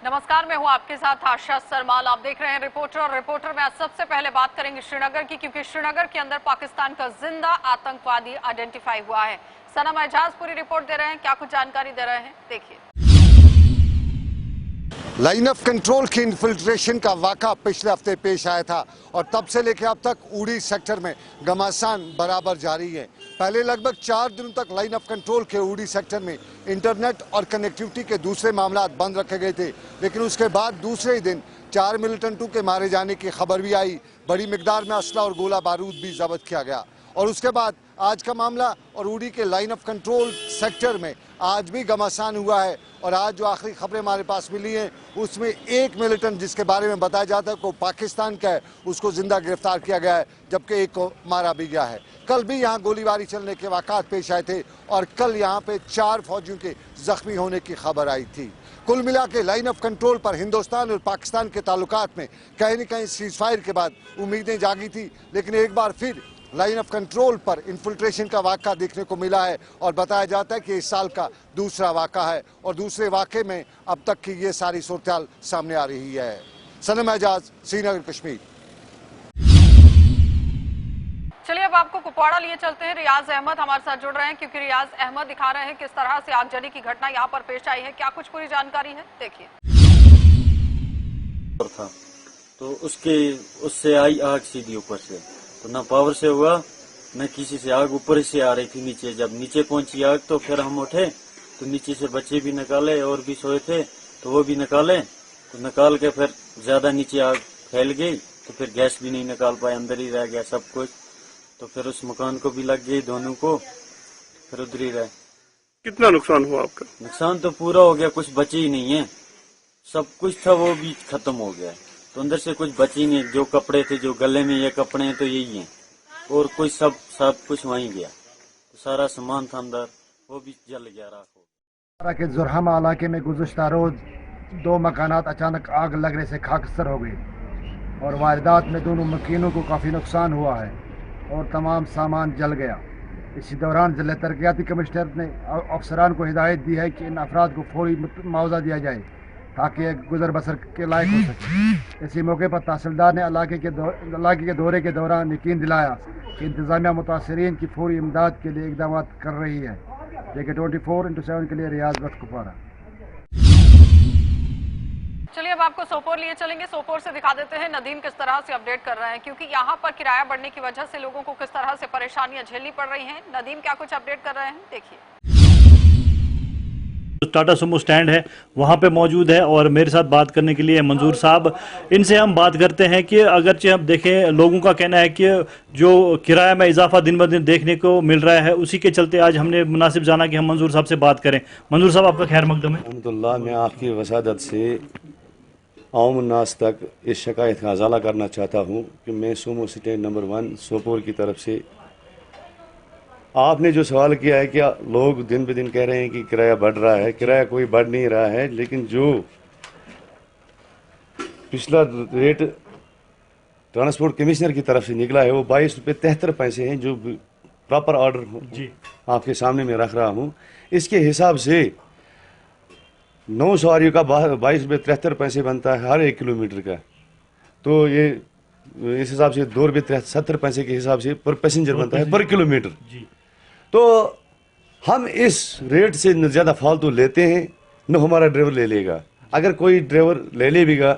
नमस्कार, मैं हूं आपके साथ आशा सरमाल। आप देख रहे हैं रिपोर्टर। और रिपोर्टर में आज सबसे पहले बात करेंगे श्रीनगर की, क्योंकि श्रीनगर के अंदर पाकिस्तान का जिंदा आतंकवादी आइडेंटिफाई हुआ है। सनम एजाज पूरी रिपोर्ट दे रहे हैं। क्या कुछ जानकारी दे रहे हैं, देखिए। लाइन ऑफ कंट्रोल की इन्फिल्ट्रेशन का वाक़ा पिछले हफ्ते पेश आया था और तब से लेकर अब तक उड़ी सेक्टर में घमासान बराबर जारी है। पहले लगभग 4 दिनों तक लाइन ऑफ कंट्रोल के उड़ी सेक्टर में इंटरनेट और कनेक्टिविटी के दूसरे मामला बंद रखे गए थे, लेकिन उसके बाद दूसरे ही दिन 4 मिलिटेंटों के मारे जाने की खबर भी आई। बड़ी मिकदार में असला और गोला बारूद भी जब्त किया गया और उसके बाद आज का मामला और उड़ी के लाइन ऑफ कंट्रोल सेक्टर में आज भी घमासान हुआ है। और आज जो आखिरी खबरें हमारे पास मिली हैं उसमें एक मिलिटेंट जिसके बारे में बताया जाता है कि वो पाकिस्तान का है, उसको जिंदा गिरफ्तार किया गया है, जबकि एक को मारा भी गया है। कल भी यहाँ गोलीबारी चलने के वाक़ात पेश आए थे और कल यहाँ पे 4 फौजियों के जख्मी होने की खबर आई थी। कुल मिला के लाइन ऑफ कंट्रोल पर हिंदुस्तान और पाकिस्तान के ताल्लुकात में कहीं न कहीं सीज फायर के बाद उम्मीदें जागी थी, लेकिन एक बार फिर लाइन ऑफ कंट्रोल पर इन्फिल्ट्रेशन का वाक़ा देखने को मिला है और बताया जाता है कि इस साल का दूसरा वाक़ा है और दूसरे वाक़े में अब तक की ये सारी सूरत सामने आ रही है। सनम एजाज, श्रीनगर, कश्मीर। चलिए अब आपको कुपवाड़ा लिए चलते हैं। रियाज अहमद हमारे साथ जुड़ रहे हैं, क्योंकि रियाज अहमद दिखा रहे हैं किस तरह से आगजनी की घटना यहाँ पर पेश आई है। क्या कुछ पूरी जानकारी है, देखिए। था तो उससे आई आग सीधी ऊपर से, तो ना पावर से हुआ न किसी से। आग ऊपर से आ रही थी नीचे। जब नीचे पहुंची आग तो फिर हम उठे तो नीचे से बच्चे भी निकाले और भी सोए थे तो वो भी निकाले। तो निकाल के फिर ज्यादा नीचे आग फैल गई तो फिर गैस भी नहीं निकाल पाए, अंदर ही रह गया सब कुछ। तो फिर उस मकान को भी लग गई, दोनों को, फिर उधर ही रहे। कितना नुकसान हुआ आपका? नुकसान तो पूरा हो गया, कुछ बचे ही नहीं है। सब कुछ था वो भी खत्म हो गया, तो अंदर से कुछ बची नहीं। जो कपड़े थे, जो गले में ये कपड़े हैं तो यही हैं, और कोई सब कुछ वहीं गया। तो सारा सामान था अंदर वो भी जल गया, राख हो गया। के जुरहमा इलाके में गुज़श्ता रोज 2 मकानात अचानक आग लगने से खाकस्तर हो गई और वारदात में दोनों मकीनों को काफ़ी नुकसान हुआ है और तमाम सामान जल गया। इसी दौरान ज़िला तरक्याती कमिश्नर ने अफसरान को हिदायत दी है कि इन अफराद को फौरी मुआवजा दिया जाए ताकि एक गुजर बसर के लायक हो सके। इसी मौके पर तहसीलदार ने इलाके के दौरे के दौरान यकीन दिलाया कि इंतजामिया मुतासरीन की फौरी इमदाद के लिए इकदाम कर रही है। देखिए 24x7 के लिए रियाज वक्त कुपवाड़ा। चलिए अब आपको सोपोर लिए चलेंगे। सोपोर से दिखा देते हैं नदीम किस तरह से अपडेट कर रहे हैं, क्योंकि यहाँ पर किराया बढ़ने की वजह से लोगों को किस तरह से परेशानियां झेलनी पड़ रही हैं। नदीम क्या कुछ अपडेट कर रहे हैं, देखिए। टाटा सुमो स्टैंड है वहाँ पे मौजूद है और मेरे साथ बात करने के लिए मंजूर साहब। इनसे हम बात करते हैं कि अगरचे हम देखें, लोगों का कहना है कि जो किराया में इजाफा दिन ब दिन देखने को मिल रहा है, उसी के चलते आज हमने मुनासिब जाना कि हम मंजूर साहब से बात करें। मंजूर साहब, आपका खैर मकदम है। अल्हम्दुलिल्लाह, मैं आपकी वसादत से आम उन्नास तक इस शिकायत का अजाला करना चाहता हूँ कि मैं सुमो स्टैंड नंबर 1 सोपोर की तरफ से, आपने जो सवाल किया है, क्या लोग दिन ब दिन कह रहे हैं कि किराया बढ़ रहा है। किराया कोई बढ़ नहीं रहा है, लेकिन जो पिछला रेट ट्रांसपोर्ट कमिश्नर की तरफ से निकला है वो 22 रुपये 73 पैसे हैं, जो प्रॉपर ऑर्डर जी आपके सामने मैं रख रहा हूँ। इसके हिसाब से 9 सवारियों का 22 रुपये 73 पैसे बनता है हर 1 किलोमीटर का। तो ये इस हिसाब से 2 रुपये 70 पैसे के हिसाब से पर पैसेंजर बनता है पर किलोमीटर जी। तो हम इस रेट से न ज़्यादा फालतू लेते हैं, न हमारा ड्राइवर ले लेगा। अगर कोई ड्राइवर ले लेगा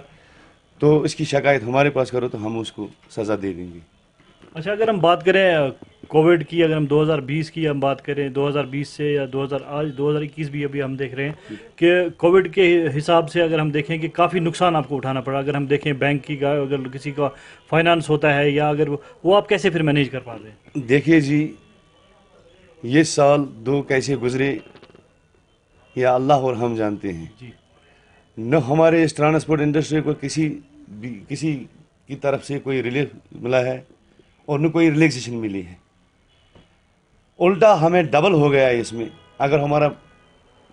तो इसकी शिकायत हमारे पास करो तो हम उसको सज़ा दे देंगे। अच्छा, अगर हम बात करें कोविड की, अगर हम 2020 की हम बात करें, 2020 से या 2021 भी अभी हम देख रहे हैं कि कोविड के हिसाब से अगर हम देखें कि काफ़ी नुकसान आपको उठाना पड़ा। अगर हम देखें बैंक की का, अगर किसी का फाइनेंस होता है या अगर वो आप कैसे फिर मैनेज कर पा रहे हैं? देखिए जी, ये साल 2 कैसे गुजरे या अल्लाह और हम जानते हैं जी। न हमारे इस ट्रांसपोर्ट इंडस्ट्री को किसी की तरफ से कोई रिलीफ मिला है और न कोई रिलैक्सेशन मिली है। उल्टा हमें डबल हो गया है इसमें। अगर हमारा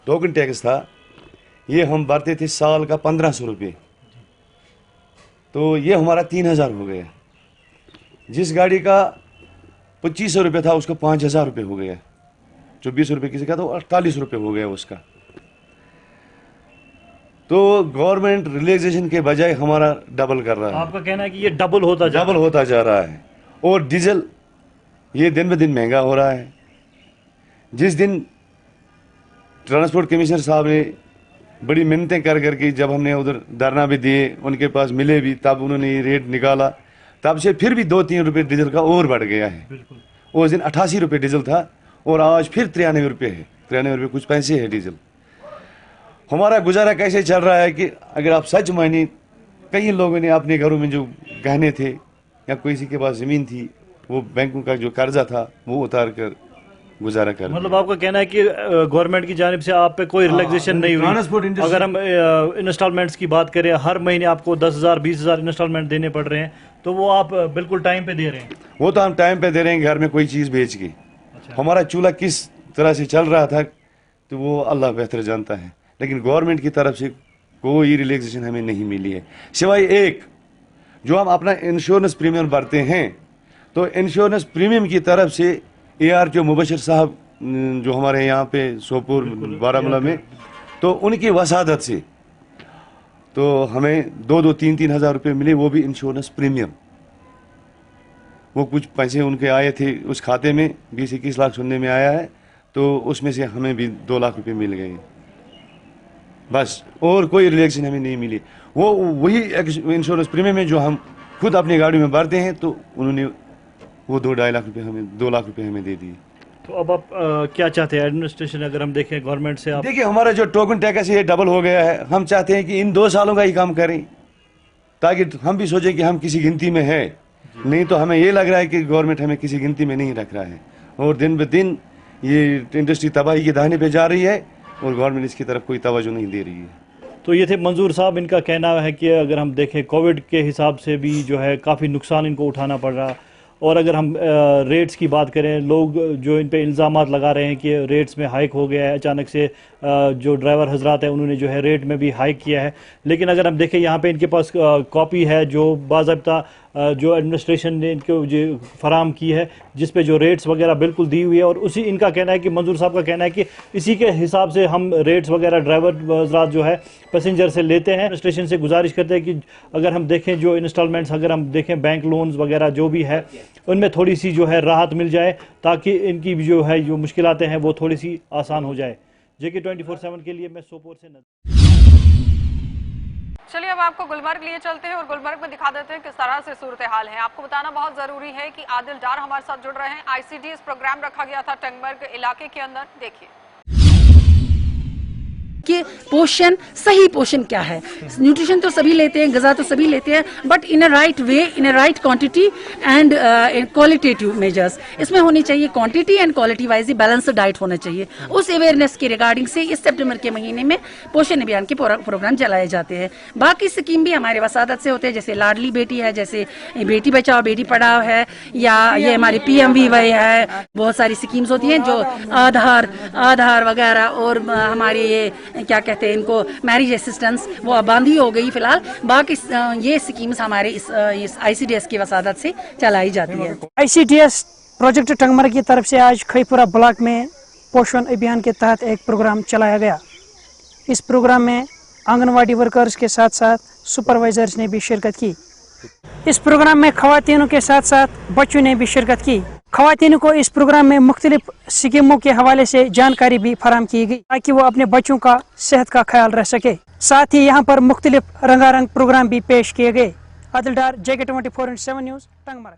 टोकन टैक्स था, ये हम भरते थे साल का 1500 रुपये, तो ये हमारा 3000 हो गया। जिस गाड़ी का 2500 रुपये था उसको 5000 रुपये हो गया। 24 रुपये किसी का तो 48 रुपये हो गया उसका। तो गवर्नमेंट रिलैक्सेशन के बजाय हमारा डबल कर रहा है। आपका कहना है कि ये डबल होता जा रहा है। और डीजल ये दिन ब दिन महंगा हो रहा है। जिस दिन ट्रांसपोर्ट कमिश्नर साहब ने बड़ी मिन्नतें कर करके जब हमने उधर धरना भी दिए, उनके पास मिले भी, तब उन्होंने ये रेट निकाला, तब से फिर भी 2-3 रुपये डीजल का और बढ़ गया है। उस दिन 88 रुपये डीजल था और आज फिर 93 रुपये है, 93 रुपये कुछ पैसे है डीजल। हमारा गुजारा कैसे चल रहा है कि अगर आप सच मानिए, कई लोगों ने अपने घरों में जो गहने थे या किसी के पास ज़मीन थी, वो बैंकों का जो कर्जा था वो उतार कर गुजारा कर। मतलब आपका कहना है कि गवर्नमेंट की जानिब से आप पे कोई रिलैक्सेशन नहीं हुई। अगर हम इंस्टॉलमेंट्स की बात करें, हर महीने आपको 10,000 20,000 इंस्टॉलमेंट देने पड़ रहे हैं, तो वो आप बिल्कुल टाइम पे दे रहे हैं? वो तो हम टाइम पे दे रहे हैं, घर में कोई चीज़ बेच के। हमारा चूल्हा किस तरह से चल रहा था तो वो अल्लाह बेहतर जानता है, लेकिन गवर्नमेंट की तरफ से कोई रिलैक्सेशन हमें नहीं मिली है, सिवाय एक जो हम अपना इंश्योरेंस प्रीमियम भरते हैं। तो इंश्योरेंस प्रीमियम की तरफ से ARTO मुबशर साहब जो हमारे यहाँ पे सोपुर बारामूला में, तो उनकी वसादत से तो हमें 2-3 हज़ार रुपये मिले, वो भी इंश्योरेंस प्रीमियम। वो कुछ पैसे उनके आए थे उस खाते में, 20-21 लाख सुनने में आया है, तो उसमें से हमें भी 2 लाख रुपये मिल गए बस, और कोई रिलैक्सेशन हमें नहीं मिली। वो वही इंश्योरेंस प्रीमियम है जो हम खुद अपनी गाड़ी में भरते हैं, तो उन्होंने वो 2-2.5 लाख रुपये हमें 2 लाख रुपये हमें दे दिए। तो अब आप क्या चाहते हैं एडमिनिस्ट्रेशन, अगर हम देखें गवर्नमेंट से? आप देखिए, हमारा जो टोकन टैक्स ये डबल हो गया है, हम चाहते हैं कि इन 2 सालों का ही काम करें, ताकि हम भी सोचें कि हम किसी गिनती में है। नहीं तो हमें ये लग रहा है कि गवर्नमेंट हमें किसी गिनती में नहीं रख रहा है, और दिन ब दिन ये इंडस्ट्री तबाही के दाहिने पे जा रही है और गवर्नमेंट इसकी तरफ कोई तवज्जो नहीं दे रही है। तो ये थे मंजूर साहब, इनका कहना है कि अगर हम देखें कोविड के हिसाब से भी जो है काफ़ी नुकसान इनको उठाना पड़ रहा, और अगर हम रेट्स की बात करें, लोग जो इन पे इल्ज़ामात लगा रहे हैं कि रेट्स में हाइक हो गया है अचानक से, जो ड्राइवर हजरात है उन्होंने जो है रेट में भी हाइक किया है। लेकिन अगर हम देखें यहाँ पे इनके पास कॉपी है जो बाज़ाब्ता जो एडमिनिस्ट्रेशन ने इनको जो फराम की है, जिस पे जो रेट्स वगैरह बिल्कुल दी हुई है, और उसी इनका कहना है कि मंजूर साहब का कहना है कि इसी के हिसाब से हम रेट्स वगैरह ड्राइवर हजरात जो है पैसेंजर से लेते हैं। एडमिनिस्ट्रेशन से गुजारिश करते हैं कि अगर हम देखें जो इंस्टॉलमेंट्स, अगर हम देखें बैंक लोन्स वगैरह जो भी है, उनमें थोड़ी सी जो है राहत मिल जाए, ताकि इनकी जो है जो मुश्किलातें हैं वो थोड़ी सी आसान हो जाए। JK 24/7 के लिए मैं सोपोर से चलिए अब आपको गुलमर्ग लिए चलते हैं और गुलमर्ग में दिखा देते हैं किस तरह से सूरत हाल है। आपको बताना बहुत जरूरी है कि आदिल डार हमारे साथ जुड़ रहे हैं। ICDS प्रोग्राम रखा गया था टंगमर्ग इलाके के अंदर, देखिए कि पोषण, सही पोषण क्या है। न्यूट्रिशन तो सभी लेते हैं, ग़िज़ा तो सभी लेते हैं, but in a right way, in a right quantity and qualitative measures. इसमें होनी चाहिए quantity and quality wise balanced diet होना चाहिए। उस अवेयरनेस के रिगार्डिंग से इस सितंबर के महीने में पोषण अभियान के प्रोग्राम चलाए जाते हैं। बाकी स्कीम भी हमारे वसादत से होते हैं, जैसे लाडली बेटी है, जैसे बेटी बचाओ बेटी पढ़ाओ है, या ये हमारी PMVY है। बहुत सारी स्कीम्स होती हैं जो आधार वगैरह, और हमारे ये क्या कहते हैं इनको, मैरिज असिस्टेंस, वो अब बंद ही हो गई फिलहाल। बाकी ये स्कीम्स हमारे इस ICDS की वसादत से चलाई जाती है। ICDS प्रोजेक्ट टंगमर्ग की तरफ से आज खईपुरा ब्लॉक में पोषण अभियान के तहत एक प्रोग्राम चलाया गया। इस प्रोग्राम में आंगनवाड़ी वर्कर्स के साथ साथ सुपरवाइजर्स ने भी शिरकत की। इस प्रोग्राम में खवातीनों के साथ साथ बच्चों ने भी शिरकत की। खवातीनों को इस प्रोग्राम में मुख्तलिफ स्कीमों के हवाले से जानकारी भी फराहम की गई, ताकि वो अपने बच्चों का सेहत का ख्याल रख सके। साथ ही यहाँ पर मुख्तलिफ रंगारंग प्रोग्राम भी पेश किए गए। आदिल डार, JK 24/7 न्यूज़, टंगमर्ग।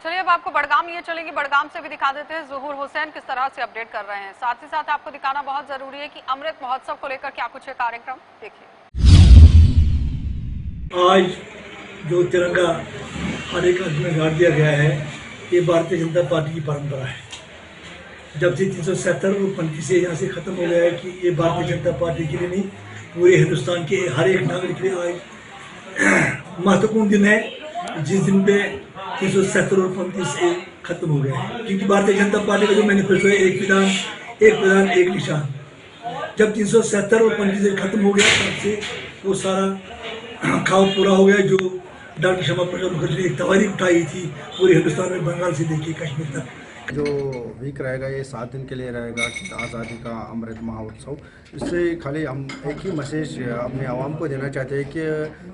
चलिए अब आपको बड़गाम लिए चलेंगे, बड़गाम से भी दिखा देते हैं ज़ुहूर हुसैन किस तरह से अपडेट कर रहे हैं। साथ ही साथ आपको दिखाना बहुत जरूरी है कि अमृत महोत्सव को लेकर क्या कुछ है कार्यक्रम, देखिए। आज जो तिरंगा हर एक हाथ में गाड़ दिया गया है, ये भारतीय जनता पार्टी की परंपरा है। जब से 370 और 35 से यहाँ से ख़त्म हो गया है कि ये भारतीय जनता पार्टी के लिए नहीं, पूरे हिंदुस्तान के हर एक नागरिक के लिए आज महत्वपूर्ण दिन है, जिस दिन पे 370 और 35 से खत्म हो गया है। क्योंकि भारतीय जनता पार्टी का जो मैनिफेस्टो है, एक विधान एक निशान, जब 370 और 35 से खत्म हो गया तब से वो सारा खाव पूरा हो गया। जो डॉक्टर श्यामा प्रसाद मुखर्जी ने एक तवारीख उठाई थी पूरे हिंदुस्तान में, बंगाल से लेके कश्मीर तक, जो वीक रहेगा ये 7 दिन के लिए रहेगा आज़ादी का अमृत महोत्सव। इससे खाली हम एक ही मैसेज अपने आवाम को देना चाहते हैं कि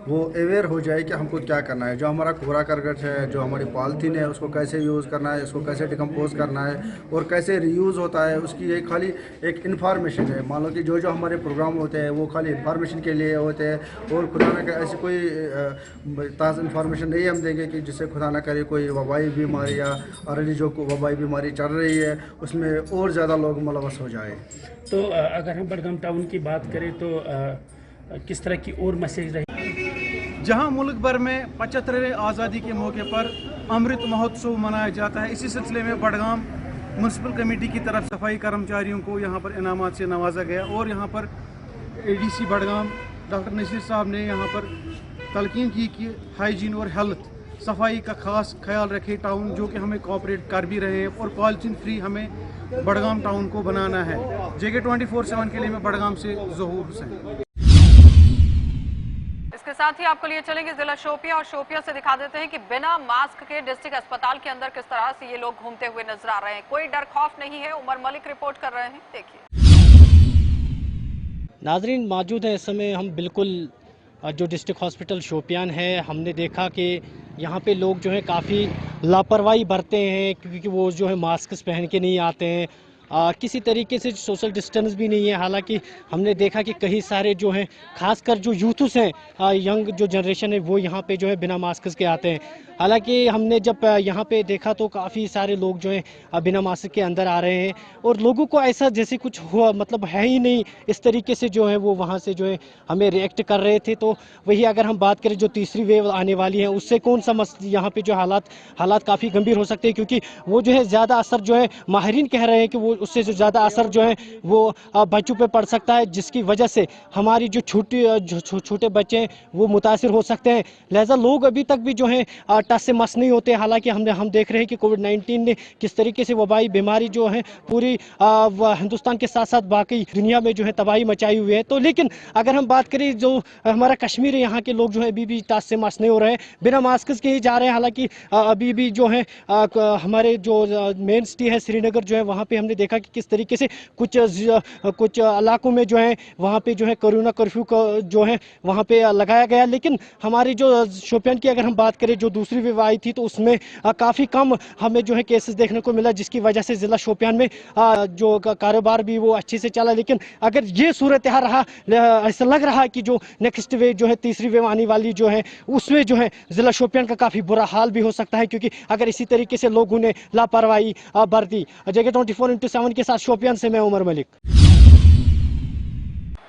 वो अवेयर हो जाए कि हमको क्या करना है। जो हमारा कूड़ा करकट है, जो हमारी पॉलीथीन है, उसको कैसे यूज़ करना है, उसको कैसे डिकम्पोज करना है और कैसे रीयूज़ होता है, उसकी एक खाली एक इन्फॉर्मेशन है। मान लो कि जो जो हमारे प्रोग्राम होते हैं वो खाली इन्फॉर्मेशन के लिए होते हैं और खुदा न करे ऐसी कोई ताज़ा इन्फॉर्मेशन नहीं हम देंगे कि जिससे खुदा न करे कोई वबाई बीमारी या ऑलरेडी जो वबाई बीमारी चल रही है उसमें और ज़्यादा लोग मुलवस हो जाए। तो अगर हम बडगाम टाउन की बात करें तो किस तरह की और मैसेज रही? जहां मुल्क भर में 75वें आज़ादी के मौके पर अमृत महोत्सव मनाया जाता है, इसी सिलसिले में बडगाम म्यूनसिपल कमेटी की तरफ सफाई कर्मचारियों को यहां पर इनामात से नवाजा गया और यहां पर एडीसी बडगाम डॉक्टर नसीर साहब ने यहां पर तलकीन की कि हाइजीन और हेल्थ सफाई का खास ख्याल रखे टाउन, जो कि हमें कोऑपरेट कर भी रहे हैं और पॉलिथीन फ्री हमें बडगाम टाउन को बनाना है। JK 24/7 के लिए मैं बडगाम से ज़हूर हुसैन। इसके साथ ही आपको लिए चलेंगे जिला शोपियां और शोपियां से दिखा देते हैं कि बिना मास्क के डिस्ट्रिक्ट अस्पताल के अंदर किस तरह से ये लोग घूमते हुए नजर आ रहे हैं। कोई डर खौफ नहीं है। उमर मलिक रिपोर्ट कर रहे हैं, देखिए। नाजरीन मौजूद है इस समय हम बिल्कुल जो डिस्ट्रिक्ट हॉस्पिटल शोपियान है, हमने देखा कि यहाँ पे लोग जो है काफ़ी लापरवाही बरते हैं क्योंकि वो जो है मास्क पहन के नहीं आते हैं। किसी तरीके से सोशल डिस्टेंस भी नहीं है। हालांकि हमने देखा कि कई सारे जो हैं खासकर जो यूथ्स हैं, यंग जो जनरेशन है, वो यहाँ पे जो है बिना मास्क के आते हैं। हालांकि हमने जब यहाँ पे देखा तो काफ़ी सारे लोग जो हैं बिना मास्क के अंदर आ रहे हैं और लोगों को ऐसा जैसे कुछ हुआ मतलब है ही नहीं, इस तरीके से जो है वो वहाँ से जो है हमें रिएक्ट कर रहे थे। तो वही अगर हम बात करें जो तीसरी वेव आने वाली है उससे कौन सा यहाँ पे जो हालात काफ़ी गंभीर हो सकते हैं क्योंकि वो जो है ज़्यादा असर जो है माहिरीन कह रहे हैं कि वो उससे जो ज़्यादा असर जो है वो बच्चों पे पड़ सकता है, जिसकी वजह से हमारी जो छोटे बच्चे हैं वो मुतासिर हो सकते हैं। लिहाजा लोग अभी तक भी जो है टस से मस नहीं होते। हालांकि हम देख रहे हैं कि कोविड-19 ने किस तरीके से वबाई बीमारी जो है पूरी हिंदुस्तान के साथ साथ बाकी दुनिया में जो है तबाही मचाई हुई है। तो लेकिन अगर हम बात करें जो हमारा कश्मीर है, यहाँ के लोग जो है अभी भी टस से मस नहीं हो रहे हैं, बिना मास्क के ही जा रहे हैं। हालांकि अभी भी जो है हमारे जो मेन सिटी है श्रीनगर जो है वहाँ पे हमने देखा कि किस तरीके से कुछ इलाकों में जो है वहाँ पे जो है कोरोना कर्फ्यू जो है वहाँ पे लगाया गया। लेकिन हमारी जो शोपियान की अगर हम बात करें जो दूसरी वेव आई थी तो उसमें काफ़ी कम हमें जो है केसेस देखने को मिला, जिसकी वजह से ज़िला शोपियान में जो कारोबार भी वो अच्छे से चला। लेकिन अगर ये सूरत हाल रहा, ऐसा लग रहा है कि जो नेक्स्ट वेव जो है तीसरी वेव आने वाली जो है उसमें जो है ज़िला शोपियान का काफ़ी बुरा हाल भी हो सकता है क्योंकि अगर इसी तरीके से लोगों ने लापरवाही बरती। JK 24/7 के साथ शोपियान से मैं उमर मलिक।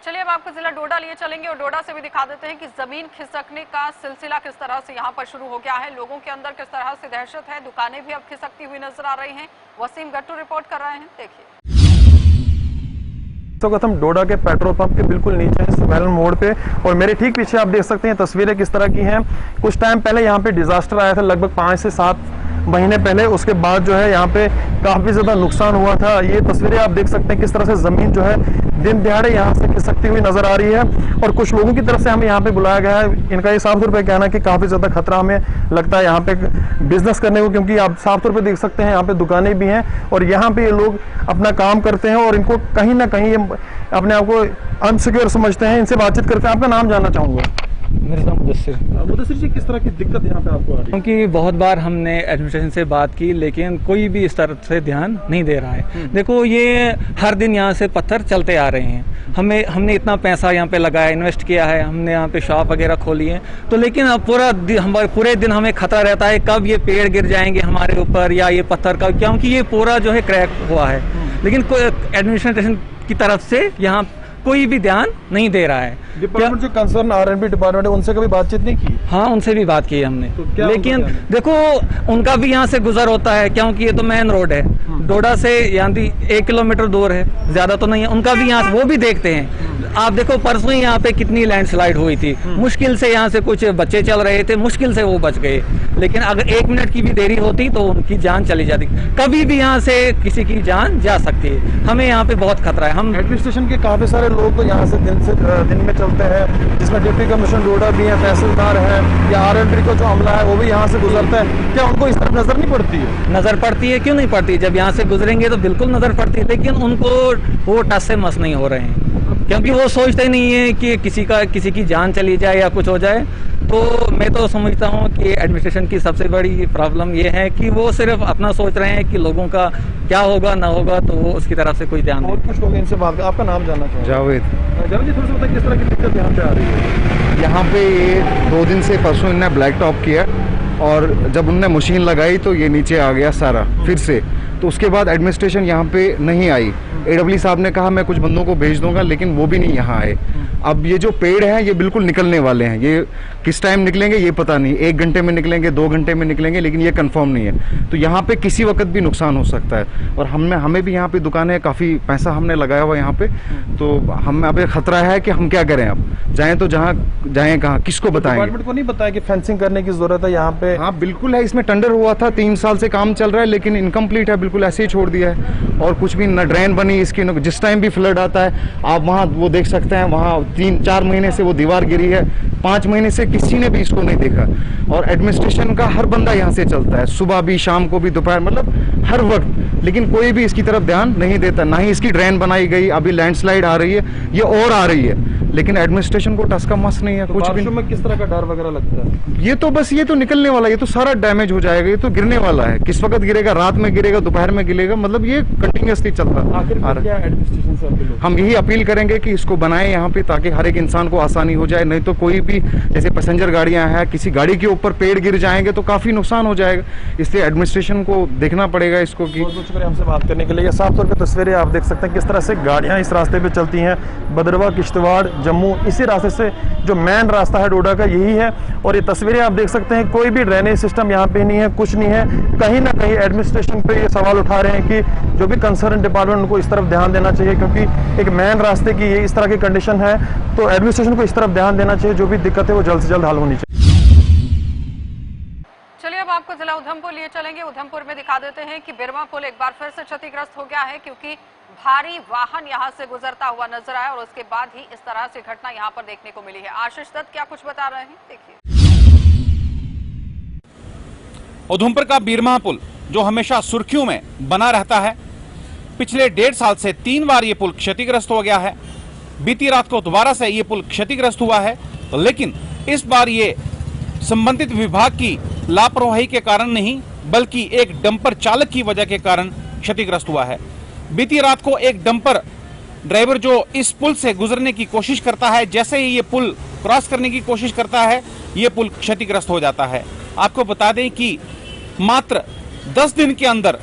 चलिए अब आपको जिला डोडा लिए चलेंगे और डोडा से भी दिखा देते हैं कि जमीन खिसकने का सिलसिला किस तरह से यहाँ पर शुरू हो गया है। लोगों के अंदर किस तरह से दहशत है, दुकानें भी अब खिसकती हुई नजर आ रही हैं। वसीम गट्टू रिपोर्ट कर रहे हैं, देखिए। तो हम डोडा के पेट्रोल पंप के बिल्कुल नीचे हैं सुबैरन मोड़ पे और मेरे ठीक पीछे आप देख सकते हैं तस्वीरें किस तरह की हैं। कुछ टाइम पहले यहाँ पे डिजास्टर आया था, लगभग 5 से 7 महीने पहले। उसके बाद जो है यहाँ पे काफी ज्यादा नुकसान हुआ था। ये तस्वीरें आप देख सकते हैं किस तरह से जमीन जो है दिन दिहाड़े यहाँ से खिसकती हुई नजर आ रही है और कुछ लोगों की तरफ से हमें यहाँ पे बुलाया गया है। इनका ये साफ तौर पे कहना है कि काफी ज्यादा खतरा हमें लगता है यहाँ पे बिजनेस करने को, क्योंकि आप साफ तौर पे देख सकते हैं यहाँ पे दुकानें भी हैं और यहाँ पे ये लोग अपना काम करते हैं और इनको कहीं ना कहीं ये अपने आप को अनसिक्योर समझते हैं। इनसे बातचीत करते हैं। आपका नाम जानना चाहूंगा। मेरा नाम मुदस्सिर जी, किस तरह की दिक्कत यहाँ पे आपको आ रही है? क्योंकि बहुत बार हमने एडमिनिस्ट्रेशन से बात की लेकिन कोई भी इस तरह से ध्यान नहीं दे रहा है। देखो ये हर दिन यहाँ से पत्थर चलते आ रहे हैं। हमने इतना पैसा यहाँ पे लगाया, इन्वेस्ट किया है, हमने यहाँ पे शॉप वगैरह खोली है, तो लेकिन अब पूरे दिन हमें खतरा रहता है कब ये पेड़ गिर जाएंगे हमारे ऊपर या ये पत्थर का, क्योंकि ये पूरा जो है क्रैक हुआ है। लेकिन एडमिनिस्ट्रेशन की तरफ से यहाँ कोई भी ध्यान नहीं दे रहा है। डिपार्टमेंट जो कंसर्न R&B डिपार्टमेंट है उनसे कभी बातचीत नहीं की? हाँ, उनसे भी बात की है हमने। तो लेकिन देखो उनका भी यहाँ से गुजर होता है क्योंकि ये तो मेन रोड है। डोडा से यानी 1 किलोमीटर दूर है, ज्यादा तो नहीं है, उनका भी यहाँ वो भी देखते हैं। आप देखो परसों ही यहाँ पे कितनी लैंडस्लाइड हुई थी, मुश्किल से यहाँ से कुछ बच्चे चल रहे थे, मुश्किल से वो बच गए, लेकिन अगर 1 मिनट की भी देरी होती तो उनकी जान चली जाती। कभी भी यहाँ से किसी की जान जा सकती है, हमें यहाँ पे बहुत खतरा है। हम एडमिनिस्ट्रेशन के काफी सारे लोग तो यहाँ से दिन में चलते हैं, जिसमें डिप्टी कमिश्नर डोडा भी है, तहसीलदार है या RLD का जो अमला है वो भी यहाँ से गुजरता है। क्या उनको इस तरफ नजर नहीं पड़ती है? नजर पड़ती है, क्यों नहीं पड़ती? जब यहाँ से गुजरेंगे तो बिल्कुल नजर पड़ती है, लेकिन उनको वो टस से मस नहीं हो रहे हैं, क्योंकि वो सोचते नहीं है कि किसी की जान चली जाए या कुछ हो जाए। तो मैं तो समझता हूँ कि एडमिनिस्ट्रेशन की सबसे बड़ी प्रॉब्लम ये है कि वो सिर्फ अपना सोच रहे हैं कि लोगों का क्या होगा ना होगा, तो वो उसकी तरफ से कोई ध्यान नहीं। और कुछ लोग इनसे बात कर, आपका नाम जानना चाहूँगा। जावेद जी, थोड़ा सा बताइए किस तरह की दिक्कत यहाँ पे आ रही है? यहाँ पे ये 2 दिन से परसों इन्होंने ब्लैक टॉप किया और जब उनने मशीन लगाई तो ये नीचे आ गया सारा फिर से। तो उसके बाद एडमिनिस्ट्रेशन यहाँ पे नहीं आई। AWD साहब ने कहा मैं कुछ बंदों को भेज दूंगा, लेकिन वो भी नहीं यहाँ आए। अब ये जो पेड़ हैं ये बिल्कुल निकलने वाले हैं, ये किस टाइम निकलेंगे ये पता नहीं, 1 घंटे में निकलेंगे, 2 घंटे में निकलेंगे, लेकिन ये कंफर्म नहीं है। तो यहाँ पे किसी वक्त भी नुकसान हो सकता है। और हमें भी यहाँ पे दुकानें, काफ़ी पैसा हमने लगाया हुआ यहाँ पे, तो हमें अब खतरा है कि हम क्या करें, अब जाएँ तो जहाँ जाएँ कहाँ, किसको बताएंगे? डिपार्टमेंट को नहीं बताया कि फेंसिंग करने की जरूरत है यहाँ पे? हाँ बिल्कुल है, इसमें टेंडर हुआ था, 3 साल से काम चल रहा है, लेकिन इनकम्प्लीट है, बिल्कुल ऐसे ही छोड़ दिया है। और कुछ भी न ड्रेन बनी इसकी, जिस टाइम भी फ्लड आता है आप वहाँ वो देख सकते हैं, वहाँ 3-4 महीने से वो दीवार गिरी है, 5 महीने से किसी ने भी इसको नहीं देखा। और एडमिनिस्ट्रेशन का हर बंदा यहाँ से चलता है, सुबह भी, शाम को भी, दोपहर, मतलब हर वक्त, लेकिन कोई भी इसकी तरफ ध्यान नहीं देता। ना ही इसकी ड्रेन बनाई गई, अभी लैंडस्लाइड आ रही है, ये और आ रही है, लेकिन एडमिनिस्ट्रेशन को टस का मस नहीं है। तो कुछ भी में किस तरह का डर वगैरह लगता है? ये तो बस ये तो निकलने वाला है, ये तो सारा डैमेज हो जाएगा, ये तो गिरने वाला है। किस वक्त गिरेगा, रात में गिरेगा, दोपहर में गिरेगा, मतलब ये कंटिन्यूसली चलता क्या एडमिनिस्ट्रेशन से अपील? हम यही अपील करेंगे कि इसको बनाएं यहाँ पे, ताकि हर एक इंसान को आसानी हो जाए। नहीं तो कोई भी जैसे पैसेंजर गाड़ियां हैं, किसी गाड़ी के ऊपर पेड़ गिर जाएंगे तो काफी नुकसान हो जाएगा। इसलिए एडमिनिस्ट्रेशन को देखना पड़ेगा इसको कि हमसे बात करने के लिए। साफ तौर पर तस्वीरें आप देख सकते हैं किस तरह से गाड़ियां इस रास्ते पे चलती हैं, भद्रवाह, किश्तवाड़, जम्मू, इसी रास्ते से जो मेन रास्ता है डोडा का यही है। और ये तस्वीरें आप देख सकते हैं, कोई भी ड्रेनेज सिस्टम यहाँ पे नहीं है, कुछ नहीं है। कहीं ना कहीं एडमिनिस्ट्रेशन पे ये सवाल उठा रहे हैं कि जो भी कंसर्न डिपार्टमेंट को इस तरफ ध्यान देना चाहिए, क्योंकि एक मेन रास्ते की ये इस तरह की कंडीशन है, तो एडमिनिस्ट्रेशन को इस तरफ ध्यान देना चाहिए। जो भी दिक्कत है वो जल्द से जल्द हल होनी चाहिए। चलिए अब आपको जिला उधमपुर लिए चलेंगे। उधमपुर में दिखा देते हैं कि बिरमा पुल एक बार फिर से क्षतिग्रस्त हो गया है, क्योंकि भारी वाहन यहां से गुजरता हुआ नजर आया और उसके बाद ही इस तरह से घटना यहां पर देखने को मिली है। आशीष दत्त क्या कुछ बता रहे हैं, देखिए। उधमपुर का बिरमा पुल जो हमेशा सुर्खियों में बना रहता है, पिछले 1.5 साल से 3 बार ये पुल क्षतिग्रस्त हो गया है। बीती रात को दोबारा से ये पुल क्षतिग्रस्त हुआ है, लेकिन इस बार ये संबंधित विभाग की लापरवाही के कारण नहीं, बल्कि एक डंपर चालक की वजह के कारण क्षतिग्रस्त हुआ है। बीती रात को एक डंपर ड्राइवर जो इस पुल से गुजरने की कोशिश करता है, जैसे ही ये पुल क्रॉस करने की कोशिश करता है, ये पुल क्षतिग्रस्त हो जाता है। आपको बता दें कि मात्र 10 दिन के अंदर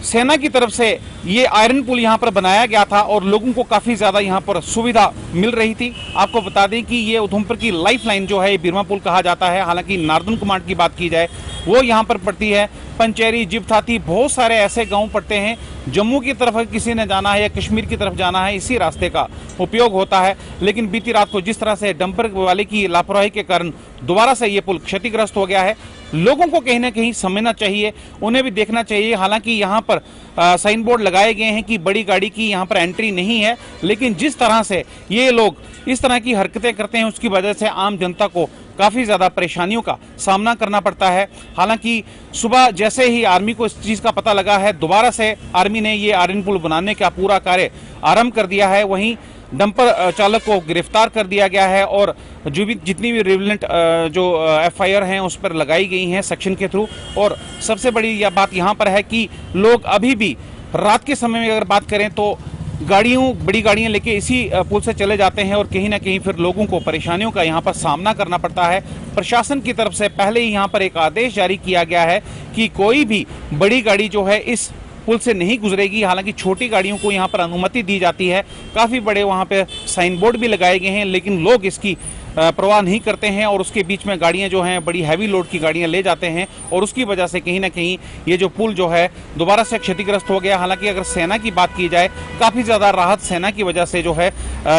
सेना की तरफ से ये आयरन पुल यहाँ पर बनाया गया था और लोगों को काफी ज्यादा यहाँ पर सुविधा मिल रही थी। आपको बता दें कि ये उधमपुर की लाइफ लाइन जो है ये बिरमा पुल कहा जाता है। हालांकि नार्दर्न कमांड की बात की जाए वो यहाँ पर पड़ती है, पंचेरी, जिबथाती, बहुत सारे ऐसे गांव पड़ते हैं। जम्मू की तरफ किसी ने जाना है या कश्मीर की तरफ जाना है, इसी रास्ते का उपयोग होता है। लेकिन बीती रात को जिस तरह से डंपर वाले की लापरवाही के कारण दोबारा से ये पुल क्षतिग्रस्त हो गया है, लोगों को कहीं ना कहीं समझना चाहिए, उन्हें भी देखना चाहिए। हालांकि यहाँ पर साइन बोर्ड लगाए गए हैं कि बड़ी गाड़ी की यहाँ पर एंट्री नहीं है, लेकिन जिस तरह से ये लोग इस तरह की हरकतें करते हैं उसकी वजह से आम जनता को काफी ज्यादा परेशानियों का सामना करना पड़ता है। हालांकि सुबह जैसे ही आर्मी को इस चीज का पता लगा है, दोबारा से आर्मी ने ये आयरन पुल बनाने का पूरा कार्य आरंभ कर दिया है। वहीं डंपर चालक को गिरफ्तार कर दिया गया है और जो भी जितनी भी रिलेवेंट जो FIR हैं उस पर लगाई गई हैं सेक्शन के थ्रू। और सबसे बड़ी यह बात यहाँ पर है कि लोग अभी भी रात के समय में अगर बात करें तो बड़ी गाड़ियां लेके इसी पुल से चले जाते हैं और कहीं ना कहीं फिर लोगों को परेशानियों का यहाँ पर सामना करना पड़ता है। प्रशासन की तरफ से पहले ही यहाँ पर एक आदेश जारी किया गया है कि कोई भी बड़ी गाड़ी जो है इस पुल से नहीं गुजरेगी। हालांकि छोटी गाड़ियों को यहाँ पर अनुमति दी जाती है, काफ़ी बड़े वहाँ पे साइन बोर्ड भी लगाए गए हैं, लेकिन लोग इसकी प्रवाह नहीं करते हैं और उसके बीच में गाड़ियां जो हैं बड़ी हैवी लोड की गाड़ियां ले जाते हैं और उसकी वजह से कहीं ना कहीं ये जो पुल जो है दोबारा से क्षतिग्रस्त हो गया। हालांकि अगर सेना की बात की जाए, काफ़ी ज़्यादा राहत सेना की वजह से जो है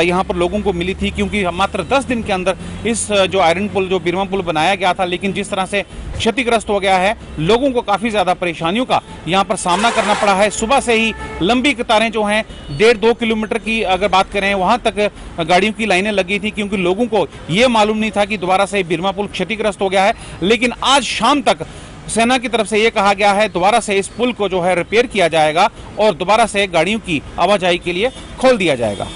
यहाँ पर लोगों को मिली थी, क्योंकि मात्र 10 दिन के अंदर इस जो आयरन पुल, जो बीरमा पुल बनाया गया था, लेकिन जिस तरह से क्षतिग्रस्त हो गया है, लोगों को काफ़ी ज़्यादा परेशानियों का यहाँ पर सामना करना पड़ा है। सुबह से ही लंबी कतारें जो हैं 1.5-2 किलोमीटर की अगर बात करें, वहाँ तक गाड़ियों की लाइनें लगी थी, क्योंकि लोगों को ये मालूम नहीं था कि दोबारा से बीरमा पुल क्षतिग्रस्त हो गया है। लेकिन आज शाम तक सेना की तरफ से ये कहा गया है दोबारा से इस पुल को जो है रिपेयर किया जाएगा और दोबारा से गाड़ियों की आवाजाही के लिए खोल दिया जाएगा।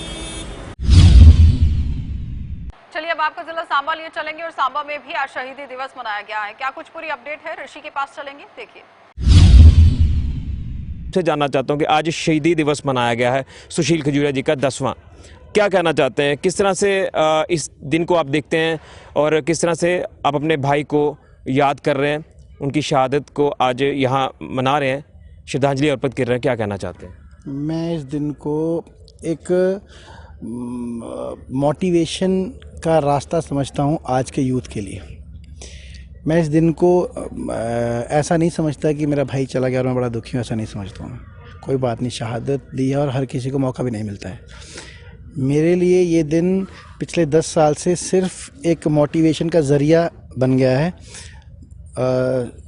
चलिए अब आपका जिला सांबा लिए चलेंगे और सांबा में भी आज शहीदी दिवस मनाया गया है। क्या कुछ पूरी अपडेट है, ऋषि के पास चलेंगे, देखिए। से जानना चाहता हूं कि आज शहीदी दिवस मनाया गया है सुशील खजूरिया जी का 10वां। क्या कहना चाहते हैं, किस तरह से इस दिन को आप देखते हैं और किस तरह से आप अपने भाई को याद कर रहे हैं, उनकी शहादत को आज यहाँ मना रहे हैं, श्रद्धांजलि अर्पित कर रहे हैं, क्या कहना चाहते हैं? मैं इस दिन को एक मोटिवेशन का रास्ता समझता हूँ आज के यूथ के लिए। मैं इस दिन को ऐसा नहीं समझता कि मेरा भाई चला गया और मैं बड़ा दुखी हूँ, ऐसा नहीं समझता हूँ। कोई बात नहीं, शहादत दी है और हर किसी को मौका भी नहीं मिलता है। मेरे लिए ये दिन पिछले 10 साल से सिर्फ एक मोटिवेशन का ज़रिया बन गया है।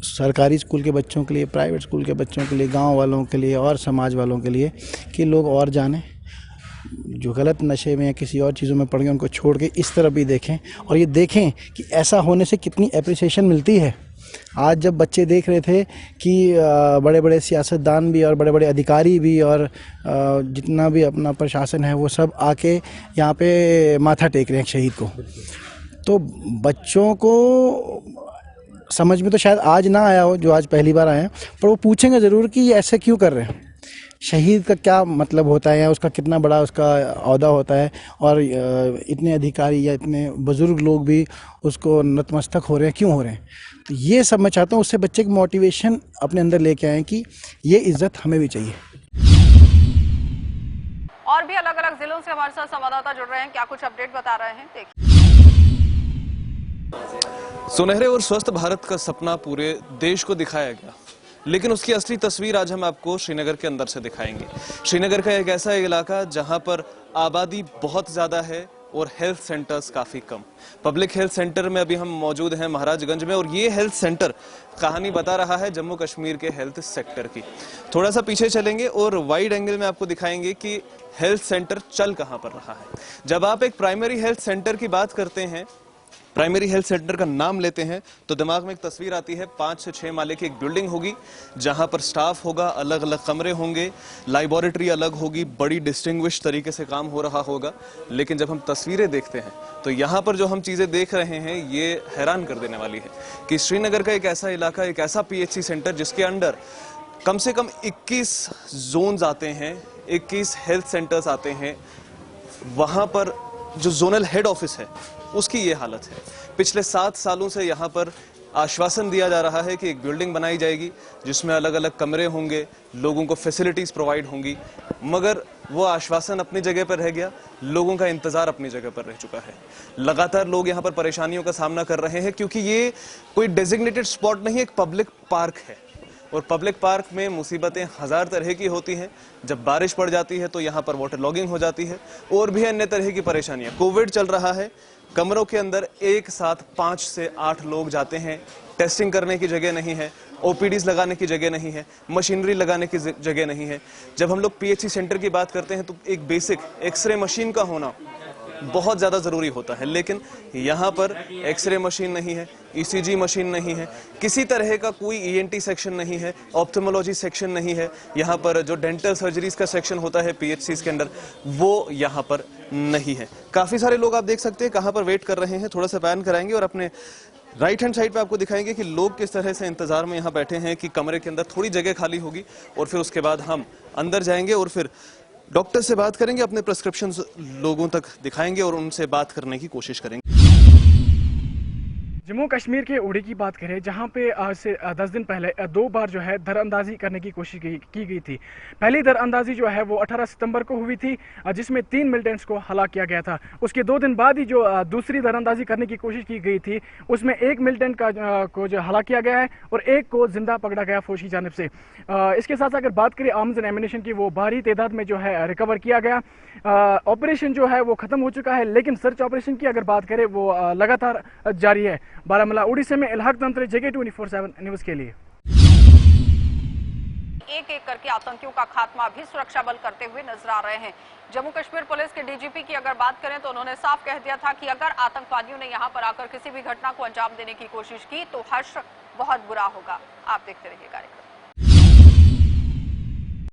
सरकारी स्कूल के बच्चों के लिए, प्राइवेट स्कूल के बच्चों के लिए, गांव वालों के लिए और समाज वालों के लिए कि लोग और जानें, जो गलत नशे में या किसी और चीज़ों में पड़ गए उनको छोड़ के इस तरफ भी देखें और ये देखें कि ऐसा होने से कितनी एप्रिसिएशन मिलती है। आज जब बच्चे देख रहे थे कि बड़े बड़े सियासतदान भी और बड़े बड़े अधिकारी भी और जितना भी अपना प्रशासन है वो सब आके यहाँ पे माथा टेक रहे हैं शहीद को, तो बच्चों को समझ में तो शायद आज ना आया हो, जो आज पहली बार आए हैं, पर वो पूछेंगे ज़रूर कि ये ऐसे क्यों कर रहे हैं, शहीद का क्या मतलब होता है या उसका कितना बड़ा उसका औहदा होता है और इतने अधिकारी या इतने बुज़ुर्ग लोग भी उसको नतमस्तक हो रहे हैं, क्यों हो रहे हैं। तो ये सब मैं चाहता हूँ उससे बच्चे की मोटिवेशन अपने अंदर लेके आएँ कि ये इज़्ज़त हमें भी चाहिए। और भी अलग अलग जिलों से हमारे साथ संवाददाता जुड़ रहे हैं, क्या कुछ अपडेट बता रहे हैं, देखिए। सुनहरे और स्वस्थ भारत का सपना पूरे देश को दिखाया गया, लेकिन उसकी असली तस्वीर आज हम आपको श्रीनगर के अंदर से दिखाएंगे। श्रीनगर का एक ऐसा इलाका जहां पर आबादी बहुत ज्यादा है और हेल्थ सेंटर्स काफी कम। पब्लिक हेल्थ सेंटर में अभी हम मौजूद हैं महाराजगंज में, और ये हेल्थ सेंटर कहानी बता रहा है जम्मू कश्मीर के हेल्थ सेक्टर की। थोड़ा सा पीछे चलेंगे और वाइड एंगल में आपको दिखाएंगे कि हेल्थ सेंटर चल कहां पर रहा है। जब आप एक प्राइमरी हेल्थ सेंटर की बात करते हैं, प्राइमरी हेल्थ सेंटर का नाम लेते हैं, तो दिमाग में एक तस्वीर आती है। 5 से 6 माले की एक बिल्डिंग होगी जहां पर स्टाफ होगा, अलग अलग कमरे होंगे, लैबोरेटरी अलग होगी, बड़ी डिस्टिंग्विश तरीके से काम हो रहा होगा। लेकिन जब हम तस्वीरें देखते हैं तो यहाँ पर जो हम चीज़ें देख रहे हैं ये हैरान कर देने वाली है कि श्रीनगर का एक ऐसा इलाका, एक ऐसा PHC सेंटर जिसके अंडर कम से कम 21 जोन्स आते हैं, 21 हेल्थ सेंटर्स आते हैं, वहाँ पर जो जोनल हेड ऑफिस है उसकी ये हालत है। पिछले 7 सालों से यहाँ पर आश्वासन दिया जा रहा है कि एक बिल्डिंग बनाई जाएगी जिसमें अलग अलग कमरे होंगे, लोगों को फैसिलिटीज प्रोवाइड होंगी, मगर वो आश्वासन अपनी जगह पर रह गया, लोगों का इंतजार अपनी जगह पर रह चुका है। लगातार लोग यहाँ पर परेशानियों का सामना कर रहे हैं क्योंकि ये कोई डेजिग्नेटेड स्पॉट नहीं, एक पब्लिक पार्क है और पब्लिक पार्क में मुसीबतें 1000 तरह की होती हैं। जब बारिश पड़ जाती है तो यहाँ पर वाटर लॉगिंग हो जाती है और भी अन्य तरह की परेशानियां। कोविड चल रहा है, कमरों के अंदर एक साथ 5 से 8 लोग जाते हैं, टेस्टिंग करने की जगह नहीं है, OPDs लगाने की जगह नहीं है, मशीनरी लगाने की जगह नहीं है। जब हम लोग PHC सेंटर की बात करते हैं तो एक बेसिक एक्सरे मशीन का होना बहुत ज़्यादा ज़रूरी होता है, लेकिन यहाँ पर एक्सरे मशीन नहीं है, ECG मशीन नहीं है, किसी तरह का कोई ENT सेक्शन नहीं है, ऑप्थेमोलॉजी सेक्शन नहीं है। यहाँ पर जो डेंटल सर्जरीज का सेक्शन होता है PHCs के अंदर वो यहाँ पर नहीं है। काफ़ी सारे लोग आप देख सकते हैं कहाँ पर वेट कर रहे हैं। थोड़ा सा पैन कराएंगे और अपने राइट हैंड साइड पे आपको दिखाएंगे कि लोग किस तरह से इंतजार में यहाँ बैठे हैं कि कमरे के अंदर थोड़ी जगह खाली होगी और फिर उसके बाद हम अंदर जाएंगे और फिर डॉक्टर से बात करेंगे, अपने प्रिस्क्रिप्शन लोगों तक दिखाएंगे और उनसे बात करने की कोशिश करेंगे। जम्मू कश्मीर के उड़ी की बात करें, जहां पे आज से 10 दिन पहले 2 बार जो है दरअंदाजी करने की कोशिश की गई थी। पहली दरअंदाजी जो है वो 18 सितंबर को हुई थी, जिसमें 3 मिलिटेंट्स को हलाक किया गया था। उसके 2 दिन बाद ही जो दूसरी दरअंदाजी करने की कोशिश की गई थी, उसमें 1 मिलिटेंट को जो हलाक किया गया है और 1 को जिंदा पकड़ा गया फौज की जानिब से। इसके साथ अगर बात करें आर्म्स एंड एम्यूनिशन की, वो भारी तादाद में जो है रिकवर किया गया। ऑपरेशन जो है वो खत्म हो चुका है, लेकिन सर्च ऑपरेशन की अगर बात करें वो लगातार जारी है। बारामूला उड़ीसा में इल्हाक तंत्र, JK 24/7 न्यूज के लिए। एक एक करके आतंकियों का खात्मा भी सुरक्षा बल करते हुए नजर आ रहे हैं। जम्मू कश्मीर पुलिस के DGP की अगर बात करें तो उन्होंने साफ कह दिया था कि अगर आतंकवादियों ने यहां पर आकर किसी भी घटना को अंजाम देने की कोशिश की तो हश्र बहुत बुरा होगा। आप देखते रहिए कार्यक्रम।